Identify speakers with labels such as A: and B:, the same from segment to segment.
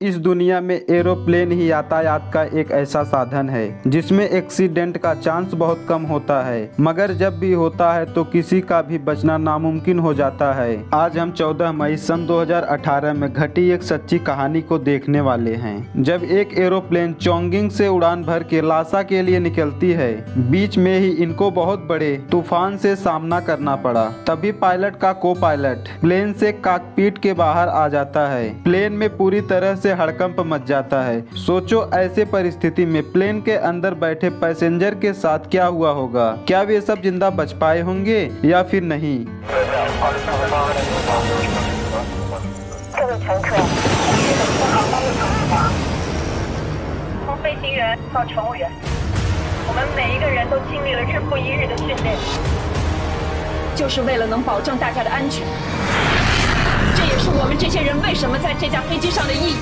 A: इस दुनिया में एरोप्लेन ही यातायात का एक ऐसा साधन है जिसमें एक्सीडेंट का चांस बहुत कम होता है, मगर जब भी होता है तो किसी का भी बचना नामुमकिन हो जाता है। आज हम 14 मई सन 2018 में घटी एक सच्ची कहानी को देखने वाले हैं। जब एक एरोप्लेन चोंगिंग से उड़ान भर के लासा के लिए निकलती है, बीच में ही इनको बहुत बड़े तूफान से सामना करना पड़ा। तभी पायलट का को पायलट प्लेन से कॉकपिट के बाहर आ जाता है। प्लेन में पूरी तरह से हड़कंप मच जाता है। सोचो ऐसे परिस्थिति में प्लेन के अंदर बैठे पैसेंजर के साथ क्या हुआ होगा। क्या वे सब जिंदा बच पाए होंगे या फिर नहीं।
B: 各位乘客，从飞行员到乘务员，我们每一个人都经历了日复一日的训练，就是为了能保证大家的安全。这也是我们这些人为什么在这架飞机上的意义。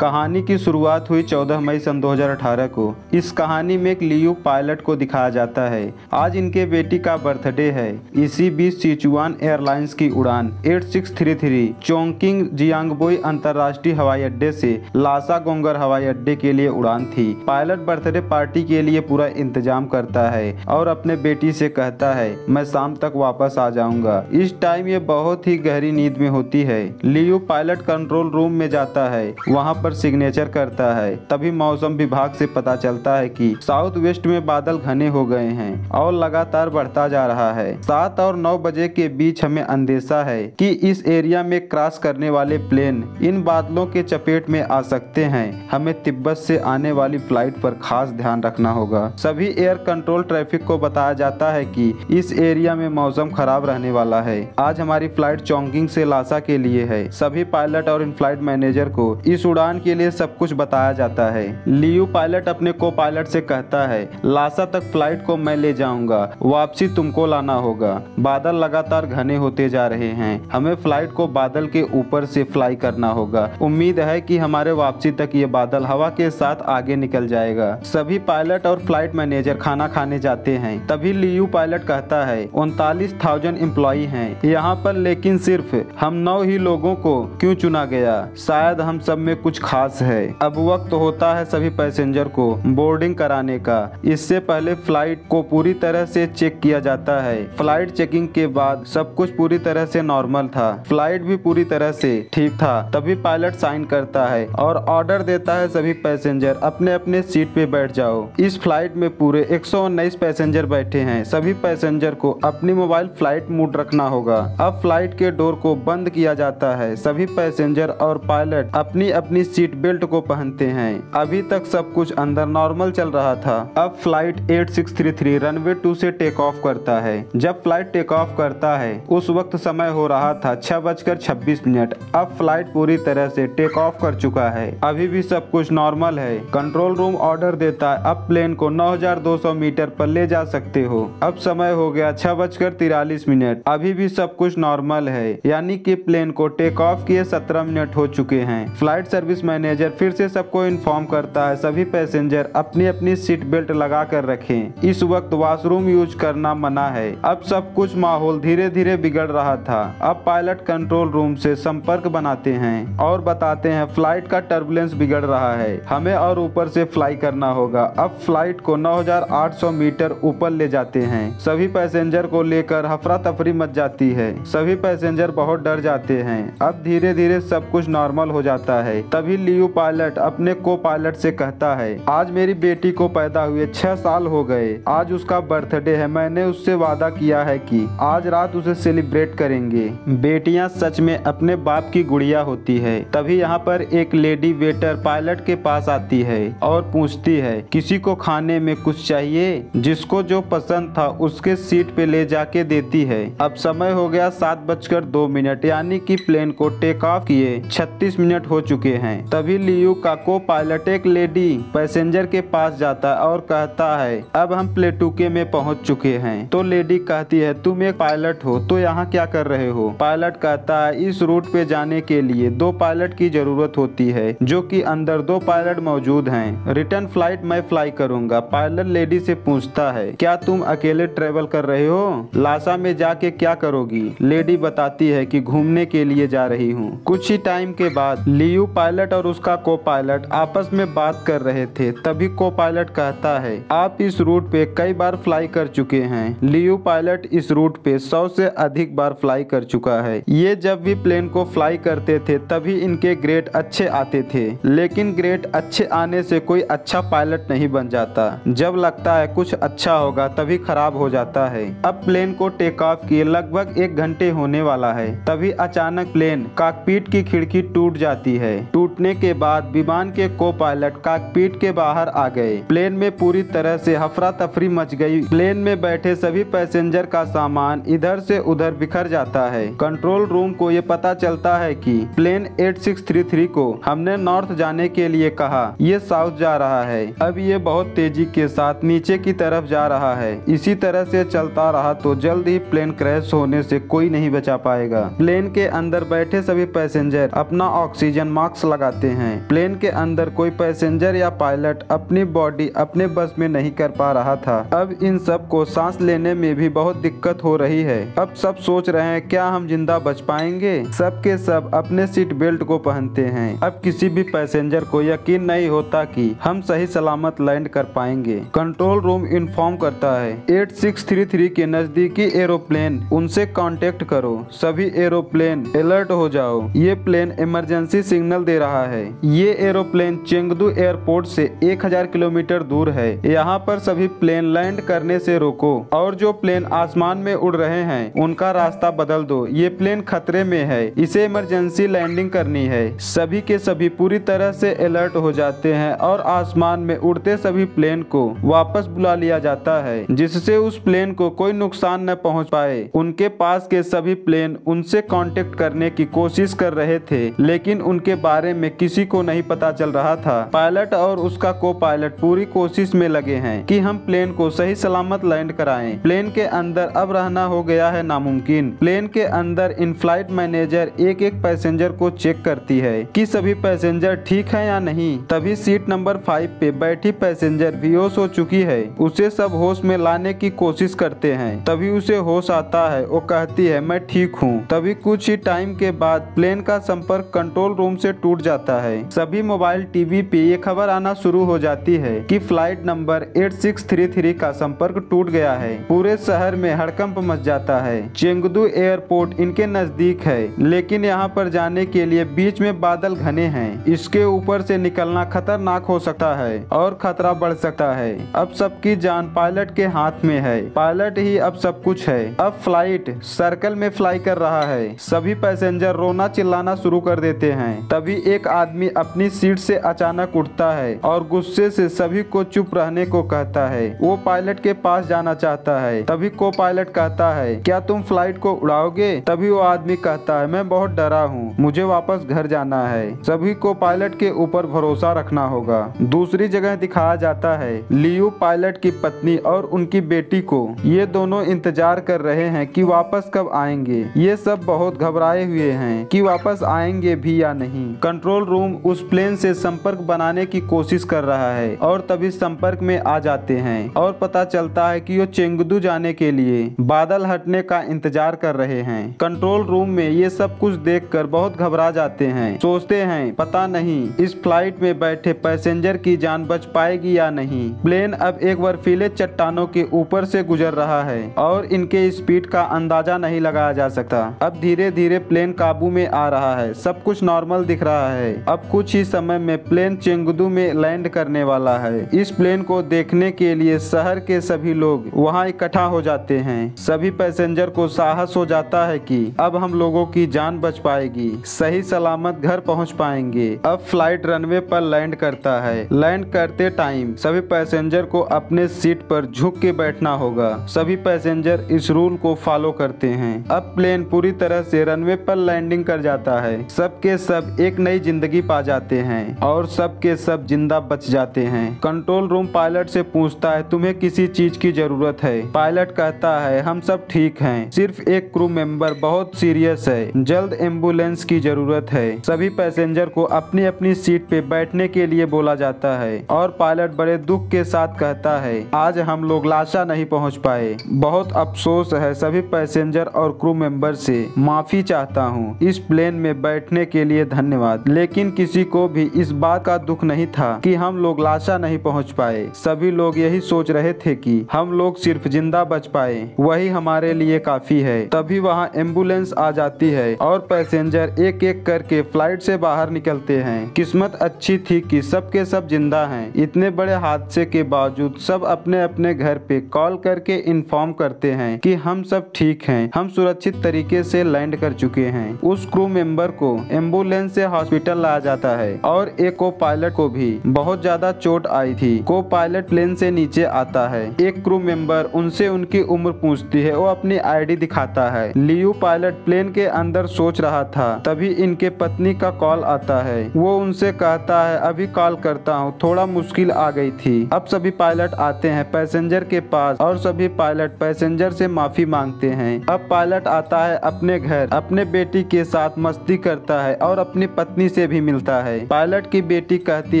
A: कहानी की शुरुआत हुई 14 मई सन 2018 को। इस कहानी में एक लियू पायलट को दिखाया जाता है। आज इनके बेटी का बर्थडे है। इसी बीच सिचुआन एयरलाइंस की उड़ान 8633 चोंगकिंग जियांगबोई अंतर्राष्ट्रीय हवाई अड्डे से लासा गोंगर हवाई अड्डे के लिए उड़ान थी। पायलट बर्थडे पार्टी के लिए पूरा इंतजाम करता है और अपने बेटी से कहता है, मैं शाम तक वापस आ जाऊंगा। इस टाइम ये बहुत ही गहरी नींद में होती है। लियू पायलट कंट्रोल रूम में जाता है, वहाँ पर सिग्नेचर करता है। तभी मौसम विभाग से पता चलता है कि साउथ वेस्ट में बादल घने हो गए हैं और लगातार बढ़ता जा रहा है। 7 और 9 बजे के बीच हमें अंदेशा है कि इस एरिया में क्रॉस करने वाले प्लेन इन बादलों के चपेट में आ सकते हैं। हमें तिब्बत से आने वाली फ्लाइट पर खास ध्यान रखना होगा। सभी एयर कंट्रोल ट्रैफिक को बताया जाता है कि इस एरिया में मौसम खराब रहने वाला है। आज हमारी फ्लाइट चोंगिंग से लासा के लिए है। सभी पायलट और इन फ्लाइट मैनेजर को इस उड़ान के लिए सब कुछ बताया जाता है। लियू पायलट अपने को पायलट से कहता है, लासा तक फ्लाइट को मैं ले जाऊंगा, वापसी तुमको लाना होगा। बादल लगातार घने होते जा रहे हैं। हमें फ्लाइट को बादल के ऊपर से फ्लाई करना होगा। उम्मीद है कि हमारे वापसी तक ये बादल हवा के साथ आगे निकल जाएगा। सभी पायलट और फ्लाइट मैनेजर खाना खाने जाते हैं। तभी लियू पायलट कहता है, 39,000 एम्प्लॉई हैं यहाँ पर, लेकिन सिर्फ हम 9 ही लोगों को क्यों चुना गया। शायद हम सब में कुछ खास है। अब वक्त होता है सभी पैसेंजर को बोर्डिंग कराने का। इससे पहले फ्लाइट को पूरी तरह से चेक किया जाता है। फ्लाइट चेकिंग के बाद सब कुछ पूरी तरह से नॉर्मल था। फ्लाइट भी पूरी तरह से ठीक था। तभी पायलट साइन करता है और ऑर्डर देता है, सभी पैसेंजर अपने अपने सीट पे बैठ जाओ। इस फ्लाइट में पूरे 119 पैसेंजर बैठे हैं। सभी पैसेंजर को अपनी मोबाइल फ्लाइट मोड रखना होगा। अब फ्लाइट के डोर को बंद किया जाता है। सभी पैसेंजर और पायलट अपनी अपनी सीट बेल्ट को पहनते हैं। अभी तक सब कुछ अंदर नॉर्मल चल रहा था। अब फ्लाइट 8633 रनवे 2 से टेक ऑफ करता है। जब फ्लाइट टेक ऑफ करता है उस वक्त समय हो रहा था 6:26। अब फ्लाइट पूरी तरह से टेक ऑफ कर चुका है। अभी भी सब कुछ नॉर्मल है। कंट्रोल रूम ऑर्डर देता है, अब प्लेन को 9200 मीटर पर ले जा सकते हो। अब समय हो गया 6:43। अभी भी सब कुछ नॉर्मल है, यानी कि प्लेन को टेक ऑफ किए 17 मिनट हो चुके हैं। फ्लाइट सर्विस मैनेजर फिर से सबको इन्फॉर्म करता है, सभी पैसेंजर अपनी अपनी सीट बेल्ट लगा कर रखें। इस वक्त वॉशरूम यूज करना मना है। अब सब कुछ माहौल धीरे धीरे बिगड़ रहा था। अब पायलट कंट्रोल रूम से संपर्क बनाते हैं और बताते हैं, फ्लाइट का टर्बुलेंस बिगड़ रहा है, हमें और ऊपर से फ्लाई करना होगा। अब फ्लाइट को 9800 मीटर ऊपर ले जाते हैं। सभी पैसेंजर को लेकर हफरा तफरी मच जाती है। सभी पैसेंजर बहुत डर जाते हैं। अब धीरे धीरे सब कुछ नॉर्मल हो जाता है। तभी लियू पायलट अपने को पायलट से कहता है, आज मेरी बेटी को पैदा हुए 6 साल हो गए। आज उसका बर्थडे है। मैंने उससे वादा किया है कि आज रात उसे सेलिब्रेट करेंगे। बेटियां सच में अपने बाप की गुड़िया होती है। तभी यहाँ पर एक लेडी वेटर पायलट के पास आती है और पूछती है, किसी को खाने में कुछ चाहिए। जिसको जो पसंद था उसके सीट पे ले जाके देती है। अब समय हो गया 7:02, यानी कि प्लेन को टेक ऑफ किए 36 मिनट हो चुके हैं। तभी लियू का को पायलट एक लेडी पैसेंजर के पास जाता है और कहता है अब हम प्लेटूके में पहुंच चुके हैं। तो लेडी कहती है तुम एक पायलट हो तो यहाँ क्या कर रहे हो। पायलट कहता है इस रूट पे जाने के लिए 2 पायलट की जरूरत होती है, जो कि अंदर 2 पायलट मौजूद हैं। रिटर्न फ्लाइट मैं फ्लाई करूंगा। पायलट लेडी से पूछता है क्या तुम अकेले ट्रेवल कर रहे हो, लासा में जाके क्या करोगी। लेडी बताती है कि घूमने के लिए जा रही हूँ। कुछ ही टाइम के बाद लियू पायलट और उसका को पायलट आपस में बात कर रहे थे। तभी को पायलट कहता है आप इस रूट पे कई बार फ्लाई कर चुके हैं। लियू पायलट इस रूट पे 100 से अधिक बार फ्लाई कर चुका है। ये जब भी प्लेन को फ्लाई करते थे तभी इनके ग्रेड अच्छे आते थे, लेकिन ग्रेड अच्छे आने से कोई अच्छा पायलट नहीं बन जाता। जब लगता है कुछ अच्छा होगा तभी खराब हो जाता है। अब प्लेन को टेक ऑफ किए लगभग 1 घंटे होने वाला है। तभी अचानक प्लेन कॉकपिट की खिड़की टूट जाती है। टूटने के बाद विमान के को पायलट कॉकपिट के बाहर आ गए। प्लेन में पूरी तरह से हफरा तफरी मच गई। प्लेन में बैठे सभी पैसेंजर का सामान इधर से उधर बिखर जाता है। कंट्रोल रूम को ये पता चलता है कि प्लेन 8633 को हमने नॉर्थ जाने के लिए कहा, ये साउथ जा रहा है। अब ये बहुत तेजी के साथ नीचे की तरफ जा रहा है। इसी तरह से चलता रहा तो जल्द ही प्लेन क्रैश होने से कोई नहीं बचा पाएगा। प्लेन के अंदर बैठे सभी पैसेंजर अपना ऑक्सीजन मास्क लगाते हैं। प्लेन के अंदर कोई पैसेंजर या पायलट अपनी बॉडी अपने बस में नहीं कर पा रहा था। अब इन सब को सांस लेने में भी बहुत दिक्कत हो रही है। अब सब सोच रहे हैं क्या हम जिंदा बच पाएंगे। सबके सब अपने सीट बेल्ट को पहनते हैं। अब किसी भी पैसेंजर को यकीन नहीं होता कि हम सही सलामत लैंड कर पाएंगे। कंट्रोल रूम इन्फॉर्म करता है 8633 के नजदीकी एरोप्लेन उनसे कांटेक्ट करो। सभी एरोप्लेन अलर्ट हो जाओ, ये प्लेन इमरजेंसी सिग्नल दे रहा है। ये एरोप्लेन चेंगदू एयरपोर्ट से 1000 किलोमीटर दूर है। यहाँ पर सभी प्लेन लैंड करने से रोको और जो प्लेन आसमान में उड़ रहे हैं उनका रास्ता बदल दो। ये प्लेन खतरे में है, इसे इमरजेंसी लैंडिंग करनी है। सभी के सभी पूरी तरह से अलर्ट हो जाते हैं और आसमान में उड़ते सभी प्लेन को वापस बुला लिया जाता है, जिससे उस प्लेन को कोई नुकसान न पहुंच पाए। उनके पास के सभी प्लेन उनसे कांटेक्ट करने की कोशिश कर रहे थे, लेकिन उनके बारे में किसी को नहीं पता चल रहा था। पायलट और उसका को पायलट पूरी कोशिश में लगे हैं कि हम प्लेन को सही सलामत लैंड कराएं। प्लेन के अंदर अब रहना हो गया है नामुमकिन। प्लेन के अंदर इन फ्लाइट मैनेजर एक एक पैसेंजर को चेक करती है कि सभी पैसेंजर ठीक है या नहीं। तभी सीट नंबर 5 पे बैठी पैसेंजर बेहोश हो चुकी है। उसे सब होश में लाने की कोशिश करते हैं। तभी उसे होश आता है। वो कहती है मैं ठीक हूँ। तभी कुछ ही टाइम के बाद प्लेन का संपर्क कंट्रोल रूम से टूट जाता है। सभी मोबाइल टीवी पे ये खबर आना शुरू हो जाती है कि फ्लाइट नंबर 8633 का संपर्क टूट गया है। पूरे शहर में हड़कंप मच जाता है। चेंगदू एयरपोर्ट इनके नजदीक है, लेकिन यहाँ पर जाने के लिए बीच में बादल घने हैं। इसके ऊपर से निकलना खतरनाक हो सकता है और खतरा बढ़ सकता है। अब सबकी जान पायलट के हाथ में है। पायलट ही अब सब कुछ है। अब फ्लाइट सर्कल में फ्लाई कर रहा है। सभी पैसेंजर रोना चिल्लाना शुरू कर देते हैं। तभी एक आदमी अपनी सीट से अचानक उठता है और गुस्से से सभी को चुप रहने को कहता है। वो पायलट के पास जाना चाहता है। तभी को पायलट कहता है क्या तुम फ्लाइट को उड़ाओगे। तभी वो आदमी कहता है मैं बहुत डरा हूँ, मुझे वापस घर जाना है। सभी को पायलट के ऊपर भरोसा रखना होगा। दूसरी जगह दिखाया जाता है लियू पायलट की पत्नी और उनकी बेटी को। ये दोनों इंतजार कर रहे हैं कि वापस कब आएंगे। ये सब बहुत घबराए हुए हैं कि वापस आएंगे भी या नहीं। कंट्रोल रूम उस प्लेन से संपर्क बनाने की कोशिश कर रहा है और तभी संपर्क में आ जाते हैं और पता चलता है कि वो चेंगदू जाने के लिए बादल हटने का इंतजार कर रहे हैं। कंट्रोल रूम में ये सब कुछ देखकर बहुत घबरा जाते हैं। सोचते हैं पता नहीं इस फ्लाइट में बैठे पैसेंजर की जान बच पाएगी या नहीं। प्लेन अब एक बर्फीले चट्टानों के ऊपर से गुजर रहा है और इनके स्पीड का अंदाजा नहीं लगाया जा सकता। अब धीरे धीरे प्लेन काबू में आ रहा है। सब कुछ नॉर्मल दिख रहा है। अब कुछ ही समय में प्लेन चेंगदू में लैंड करने वाला है। इस प्लेन को देखने के लिए शहर के सभी लोग वहां इकट्ठा हो जाते हैं। सभी पैसेंजर को साहस हो जाता है कि अब हम लोगों की जान बच पाएगी, सही सलामत घर पहुंच पाएंगे। अब फ्लाइट रनवे पर लैंड करता है। लैंड करते टाइम सभी पैसेंजर को अपने सीट पर झुक के बैठना होगा। सभी पैसेंजर इस रूल को फॉलो करते हैं। अब प्लेन पूरी तरह से रनवे पर लैंडिंग कर जाता है। सबके सब एक नई जिंदगी पा जाते हैं और सब के सब जिंदा बच जाते हैं। कंट्रोल रूम पायलट से पूछता है तुम्हें किसी चीज की जरूरत है? पायलट कहता है हम सब ठीक हैं, सिर्फ एक क्रू मेंबर बहुत सीरियस है, जल्द एम्बुलेंस की जरूरत है। सभी पैसेंजर को अपनी अपनी सीट पे बैठने के लिए बोला जाता है और पायलट बड़े दुख के साथ कहता है आज हम लोग लाशा नहीं पहुंच पाए, बहुत अफसोस है। सभी पैसेंजर और क्रू मेंबर से माफी चाहता हूँ, इस प्लेन में बैठने के लिए धन्यवाद। लेकिन किसी को भी इस बात का दुख नहीं था कि हम लोग लाशा नहीं पहुंच पाए। सभी लोग यही सोच रहे थे कि हम लोग सिर्फ जिंदा बच पाए, वही हमारे लिए काफी है। तभी वहाँ एम्बुलेंस आ जाती है और पैसेंजर एक एक करके फ्लाइट से बाहर निकलते हैं। किस्मत अच्छी थी कि सबके सब जिंदा हैं। इतने बड़े हादसे के बावजूद सब अपने अपने घर पे कॉल करके इन्फॉर्म करते हैं कि हम सब ठीक हैं, हम सुरक्षित तरीके से लैंड कर चुके हैं। उस क्रू मेंबर को एम्बुलेंस से हॉस्पिटल लाया जाता है और एक को पायलट को भी बहुत ज्यादा चोट आई थी। को पायलट प्लेन से नीचे आता है। एक क्रू मेंबर उनसे उनकी उम्र पूछती है, वो अपनी आईडी दिखाता है। लियू पायलट प्लेन के अंदर सोच रहा था, तभी इनके पत्नी का कॉल आता है। वो उनसे कहता है अभी कॉल करता हूँ, थोड़ा मुश्किल आ गई थी। अब सभी पायलट आते हैं पैसेंजर के पास और सभी पायलट पैसेंजर से माफी मांगते हैं। अब पायलट आता है अपने घर, अपने बेटी के साथ मस्ती करता है और अपनी पत्नी से भी मिलता है। पायलट की बेटी कहती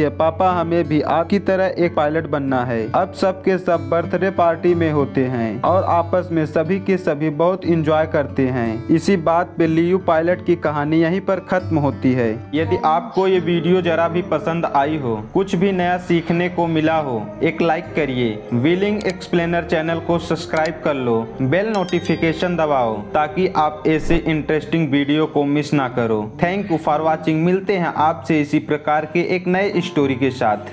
A: है पापा हमें भी आपकी तरह एक पायलट बनना है। अब सब के सब बर्थडे पार्टी में होते हैं और आपस में सभी के सभी बहुत इंजॉय करते हैं। इसी बात पे लियू पायलट की कहानी यहीं पर खत्म होती है। यदि आपको ये वीडियो जरा भी पसंद आई हो, कुछ भी नया सीखने को मिला हो, एक लाइक करिए। व्हीलिंग एक्सप्लेनर चैनल को सब्सक्राइब कर लो, बेल नोटिफिकेशन दबाओ ताकि आप ऐसे इंटरेस्टिंग वीडियो को मिस ना करो। Thank you for watching. मिलते हैं आपसे इसी प्रकार के एक नए स्टोरी के साथ।